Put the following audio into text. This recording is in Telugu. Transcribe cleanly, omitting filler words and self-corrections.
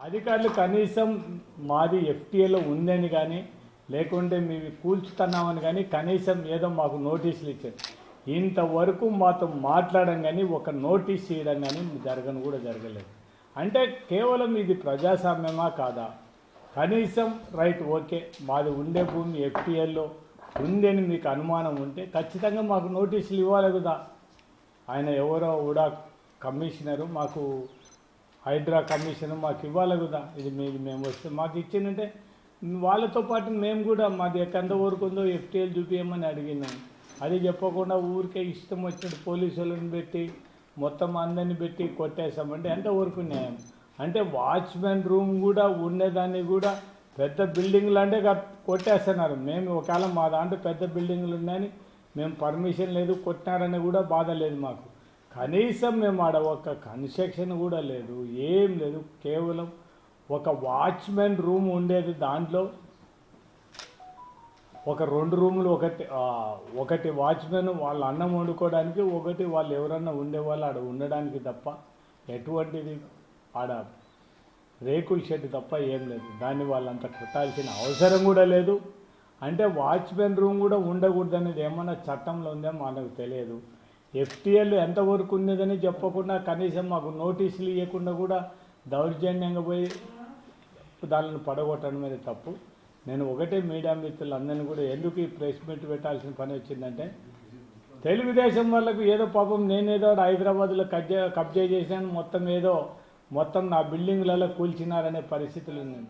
అధికారులు కనీసం మాది ఎఫ్టీఏలో ఉందని కానీ లేకుంటే మేము కూల్చుతున్నామని కానీ కనీసం ఏదో మాకు నోటీసులు ఇచ్చారు. ఇంతవరకు మాతో మాట్లాడడం కానీ ఒక నోటీస్ చేయడం కానీ జరగలేదు. అంటే కేవలం ఇది ప్రజాస్వామ్యమా కాదా? కనీసం రైట్ ఓకే మాది ఉండే భూమి ఎఫ్టీఎల్లో ఉందని మీకు అనుమానం ఉంటే ఖచ్చితంగా మాకు నోటీసులు ఇవ్వాలి కదా. ఆయన ఎవరో కూడా కమిషనరు మాకు హైడ్రా కమిషనర్ మాకు ఇవ్వాలి కదా. ఇది మేము వస్తే మాకు ఇచ్చిందంటే వాళ్ళతో పాటు మేము కూడా మాది ఎంతవరకు ఉందో ఎఫ్టీఎల్ చూపించమని అడిగినాం. అది చెప్పకుండా ఊరికే ఇష్టం వచ్చినట్టు పోలీసు వాళ్ళని పెట్టి మొత్తం అందరిని పెట్టి కొట్టేసామంటే ఎంతవరకు న్యాయం? అంటే వాచ్మెన్ రూమ్ కూడా ఉండేదాన్ని కూడా పెద్ద బిల్డింగ్లు అంటే కొట్టేస్తున్నారు. మేము ఒకవేళ మా దాంట్లో పెద్ద బిల్డింగ్లు ఉన్నాయని మేము పర్మిషన్ లేదు కొట్టినారని కూడా బాధ లేదు మాకు. కనీసం మేము ఆడ ఒక కన్స్ట్రక్షన్ కూడా లేదు, ఏం లేదు. కేవలం ఒక వాచ్మెన్ రూమ్ ఉండేది, దాంట్లో ఒక 2 రూములు, ఒకటి వాచ్మెన్ వాళ్ళ అన్నం వండుకోవడానికి, ఒకటి వాళ్ళు ఎవరన్నా ఉండేవాళ్ళు ఆడ ఉండడానికి తప్ప ఎటువంటిది ఆడ రేకుల షెడ్ తప్ప ఏం లేదు. దాన్ని వాళ్ళంతా కట్టాల్సిన అవసరం కూడా లేదు. అంటే వాచ్మెన్ రూమ్ కూడా ఉండకూడదు అనేది ఏమన్నా చట్టంలో ఉందో మనకు తెలియదు. ఎఫ్టీఎల్ ఎంతవరకు ఉన్నదని చెప్పకుండా కనీసం మాకు నోటీసులు ఇవ్వకుండా కూడా దౌర్జన్యంగా పోయి దానిని పడగొట్టడం మీద తప్పు. నేను ఒకటే మీడియా మిత్రులందరినీ కూడా ఎందుకు ఈ ప్రెస్ మీట్ పెట్టాల్సిన పని వచ్చిందంటే, తెలుగుదేశం వాళ్ళకు ఏదో పాపం నేనేదో హైదరాబాద్లో కబ్జా చేశాను, మొత్తం నా బిల్డింగ్లలో కూల్చినారనే పరిస్థితులు ఉన్నాయి.